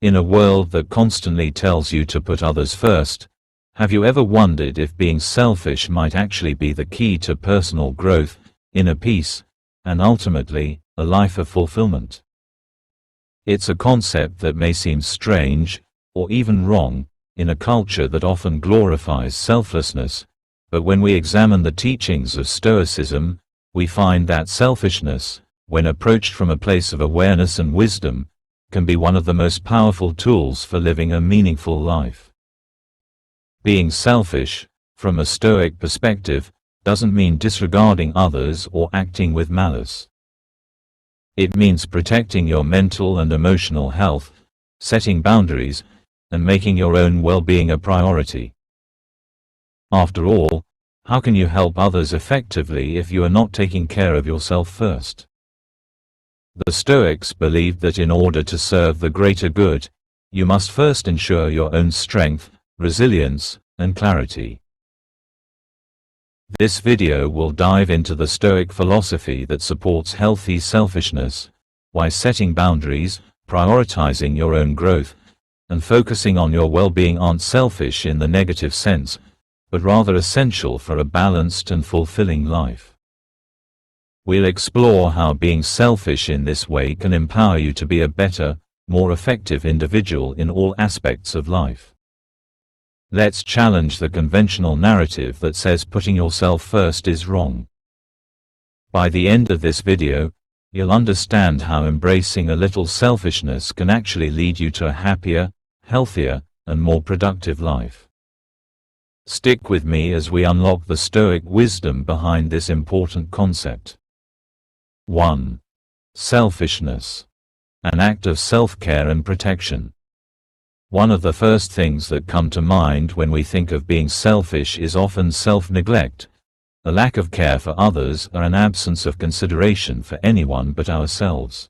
In a world that constantly tells you to put others first, have you ever wondered if being selfish might actually be the key to personal growth, inner peace, and ultimately, a life of fulfillment? It's a concept that may seem strange, or even wrong, in a culture that often glorifies selflessness, but when we examine the teachings of Stoicism, we find that selfishness, when approached from a place of awareness and wisdom, can be one of the most powerful tools for living a meaningful life. Being selfish, from a Stoic perspective, doesn't mean disregarding others or acting with malice. It means protecting your mental and emotional health, setting boundaries, and making your own well-being a priority. After all, how can you help others effectively if you are not taking care of yourself first? The Stoics believed that in order to serve the greater good, you must first ensure your own strength, resilience, and clarity. This video will dive into the Stoic philosophy that supports healthy selfishness, why setting boundaries, prioritizing your own growth, and focusing on your well-being aren't selfish in the negative sense, but rather essential for a balanced and fulfilling life. We'll explore how being selfish in this way can empower you to be a better, more effective individual in all aspects of life. Let's challenge the conventional narrative that says putting yourself first is wrong. By the end of this video, you'll understand how embracing a little selfishness can actually lead you to a happier, healthier, and more productive life. Stick with me as we unlock the Stoic wisdom behind this important concept. 1. Selfishness. An act of self-care and protection. One of the first things that come to mind when we think of being selfish is often self-neglect, a lack of care for others or an absence of consideration for anyone but ourselves.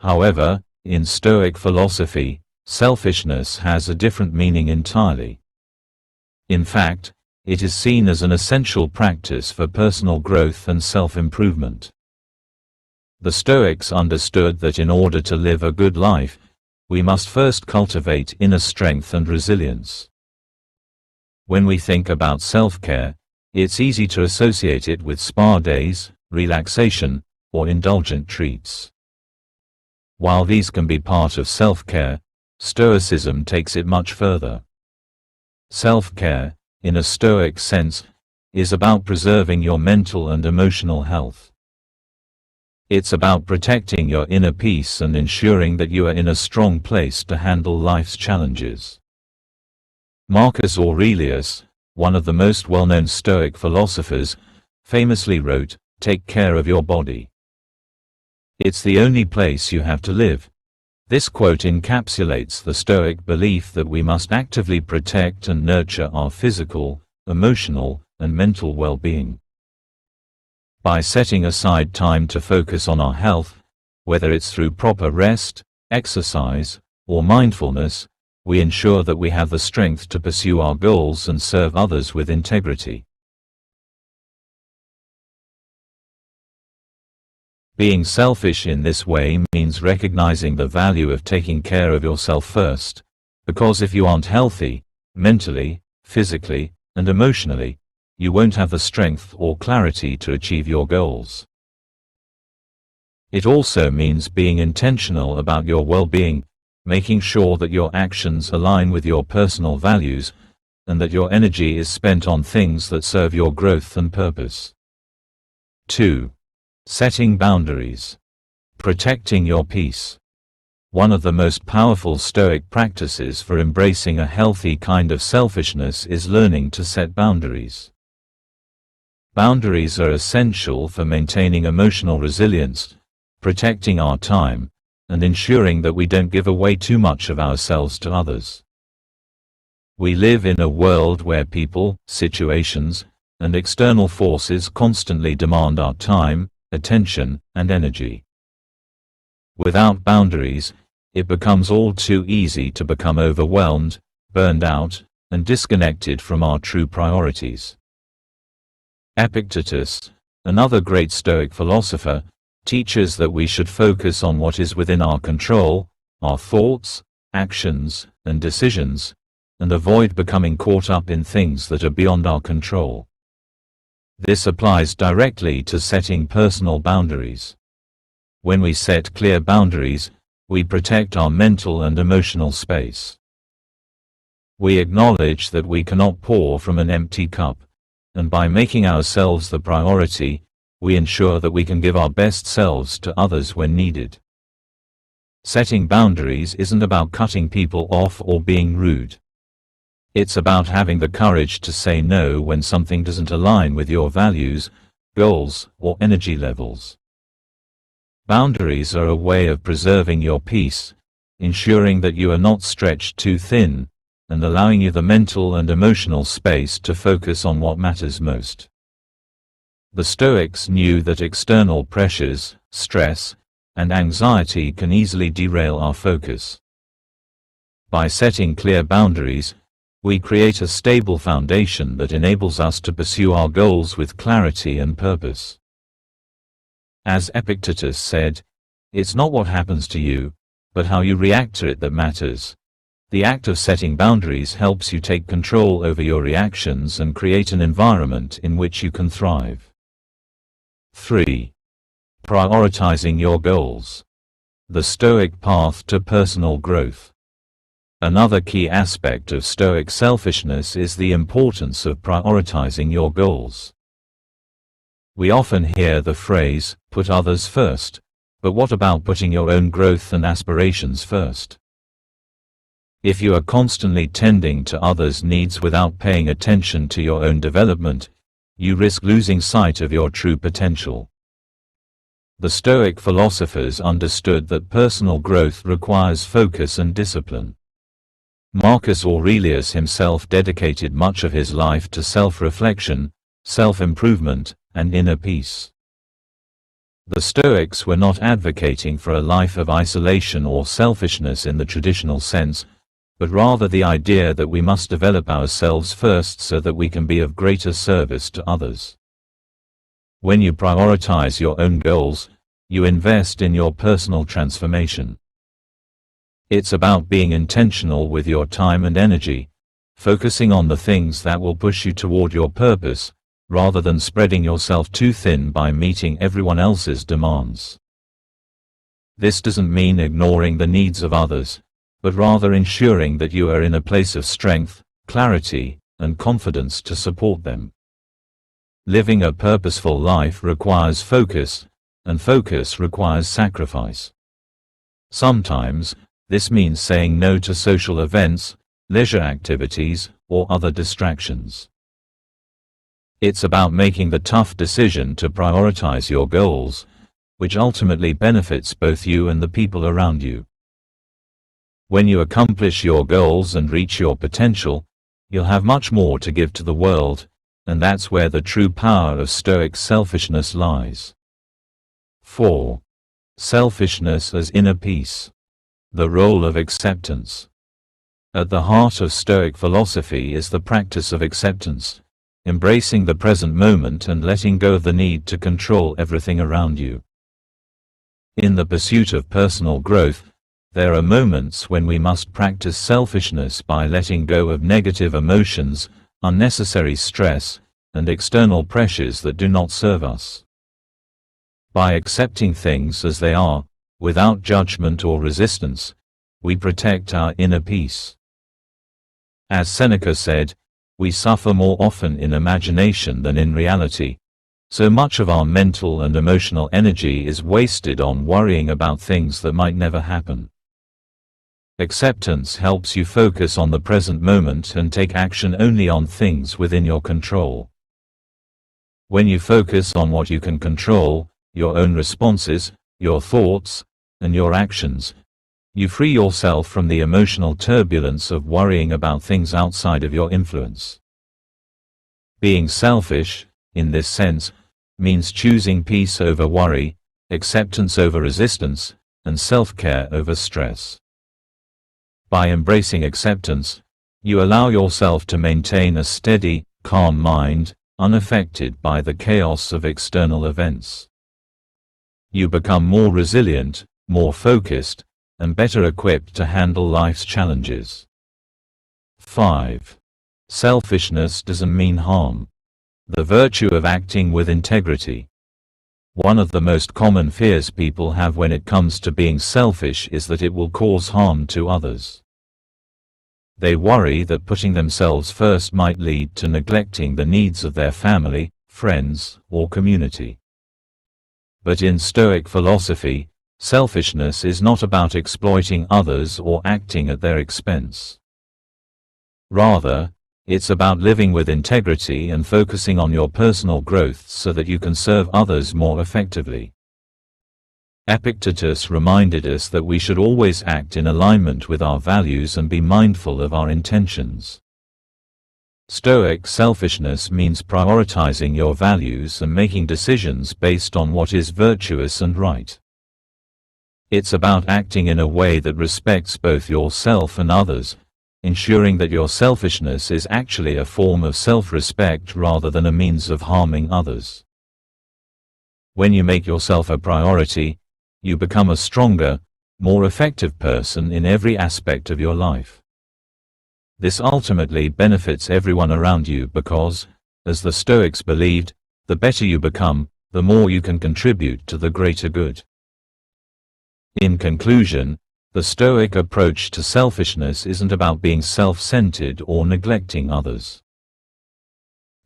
However, in Stoic philosophy, selfishness has a different meaning entirely. In fact, it is seen as an essential practice for personal growth and self-improvement. The Stoics understood that in order to live a good life, we must first cultivate inner strength and resilience. When we think about self-care, it's easy to associate it with spa days, relaxation, or indulgent treats. While these can be part of self-care, Stoicism takes it much further. Self-care, in a Stoic sense, is about preserving your mental and emotional health. It's about protecting your inner peace and ensuring that you are in a strong place to handle life's challenges. Marcus Aurelius, one of the most well-known Stoic philosophers, famously wrote, "Take care of your body. It's the only place you have to live." This quote encapsulates the Stoic belief that we must actively protect and nurture our physical, emotional, and mental well-being. By setting aside time to focus on our health, whether it's through proper rest, exercise, or mindfulness, we ensure that we have the strength to pursue our goals and serve others with integrity. Being selfish in this way means recognizing the value of taking care of yourself first, because if you aren't healthy, mentally, physically, and emotionally, you won't have the strength or clarity to achieve your goals. It also means being intentional about your well-being, making sure that your actions align with your personal values, and that your energy is spent on things that serve your growth and purpose. 2. Setting boundaries. Protecting your peace. One of the most powerful Stoic practices for embracing a healthy kind of selfishness is learning to set boundaries. Boundaries are essential for maintaining emotional resilience, protecting our time, and ensuring that we don't give away too much of ourselves to others. We live in a world where people, situations, and external forces constantly demand our time, attention, and energy. Without boundaries, it becomes all too easy to become overwhelmed, burned out, and disconnected from our true priorities. Epictetus, another great Stoic philosopher, teaches that we should focus on what is within our control, our thoughts, actions, and decisions, and avoid becoming caught up in things that are beyond our control. This applies directly to setting personal boundaries. When we set clear boundaries, we protect our mental and emotional space. We acknowledge that we cannot pour from an empty cup, and by making ourselves the priority, we ensure that we can give our best selves to others when needed. Setting boundaries isn't about cutting people off or being rude. It's about having the courage to say no when something doesn't align with your values, goals, or energy levels. Boundaries are a way of preserving your peace, ensuring that you are not stretched too thin, and allowing you the mental and emotional space to focus on what matters most. The Stoics knew that external pressures, stress, and anxiety can easily derail our focus. By setting clear boundaries, we create a stable foundation that enables us to pursue our goals with clarity and purpose. As Epictetus said, "It's not what happens to you, but how you react to it that matters." The act of setting boundaries helps you take control over your reactions and create an environment in which you can thrive. 3. Prioritizing your goals. The Stoic path to personal growth. Another key aspect of Stoic selfishness is the importance of prioritizing your goals. We often hear the phrase, "put others first," but what about putting your own growth and aspirations first? If you are constantly tending to others' needs without paying attention to your own development, you risk losing sight of your true potential. The Stoic philosophers understood that personal growth requires focus and discipline. Marcus Aurelius himself dedicated much of his life to self-reflection, self-improvement, and inner peace. The Stoics were not advocating for a life of isolation or selfishness in the traditional sense, but rather the idea that we must develop ourselves first so that we can be of greater service to others. When you prioritize your own goals, you invest in your personal transformation. It's about being intentional with your time and energy, focusing on the things that will push you toward your purpose, rather than spreading yourself too thin by meeting everyone else's demands. This doesn't mean ignoring the needs of others, but rather ensuring that you are in a place of strength, clarity, and confidence to support them. Living a purposeful life requires focus, and focus requires sacrifice. Sometimes, this means saying no to social events, leisure activities, or other distractions. It's about making the tough decision to prioritize your goals, which ultimately benefits both you and the people around you. When you accomplish your goals and reach your potential, you'll have much more to give to the world, and that's where the true power of Stoic selfishness lies. 4. Selfishness as inner peace. The role of acceptance. At the heart of Stoic philosophy is the practice of acceptance, embracing the present moment and letting go of the need to control everything around you. In the pursuit of personal growth, there are moments when we must practice selfishness by letting go of negative emotions, unnecessary stress, and external pressures that do not serve us. By accepting things as they are, without judgment or resistance, we protect our inner peace. As Seneca said, we suffer more often in imagination than in reality, so much of our mental and emotional energy is wasted on worrying about things that might never happen. Acceptance helps you focus on the present moment and take action only on things within your control. When you focus on what you can control, your own responses, your thoughts, and your actions, you free yourself from the emotional turbulence of worrying about things outside of your influence. Being selfish, in this sense, means choosing peace over worry, acceptance over resistance, and self-care over stress. By embracing acceptance, you allow yourself to maintain a steady, calm mind, unaffected by the chaos of external events. You become more resilient, more focused, and better equipped to handle life's challenges. 5. Selfishness doesn't mean harm. The virtue of acting with integrity. One of the most common fears people have when it comes to being selfish is that it will cause harm to others. They worry that putting themselves first might lead to neglecting the needs of their family, friends, or community. But in Stoic philosophy, selfishness is not about exploiting others or acting at their expense. Rather, it's about living with integrity and focusing on your personal growth so that you can serve others more effectively. Epictetus reminded us that we should always act in alignment with our values and be mindful of our intentions. Stoic selfishness means prioritizing your values and making decisions based on what is virtuous and right. It's about acting in a way that respects both yourself and others, ensuring that your selfishness is actually a form of self-respect rather than a means of harming others. When you make yourself a priority, you become a stronger, more effective person in every aspect of your life. This ultimately benefits everyone around you because, as the Stoics believed, the better you become, the more you can contribute to the greater good. In conclusion, the Stoic approach to selfishness isn't about being self-centered or neglecting others.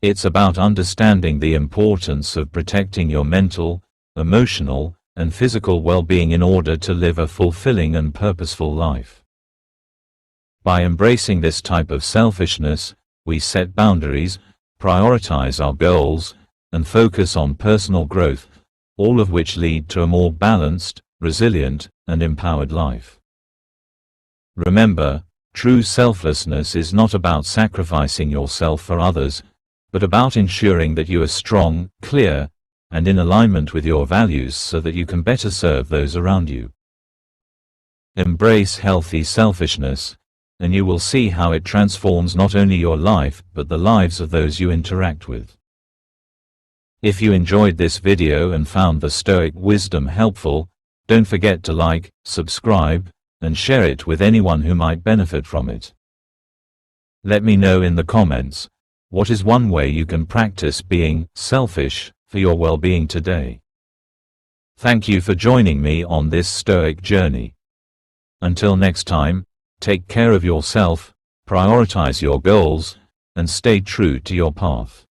It's about understanding the importance of protecting your mental, emotional, and physical well-being in order to live a fulfilling and purposeful life. By embracing this type of selfishness, we set boundaries, prioritize our goals, and focus on personal growth, all of which lead to a more balanced, resilient, and empowered life. Remember, true selflessness is not about sacrificing yourself for others, but about ensuring that you are strong, clear, and in alignment with your values so that you can better serve those around you. Embrace healthy selfishness, and you will see how it transforms not only your life but the lives of those you interact with. If you enjoyed this video and found the Stoic wisdom helpful, don't forget to like, subscribe, and share it with anyone who might benefit from it. Let me know in the comments, what is one way you can practice being selfish for your well-being today? Thank you for joining me on this Stoic journey. Until next time, take care of yourself, prioritize your goals, and stay true to your path.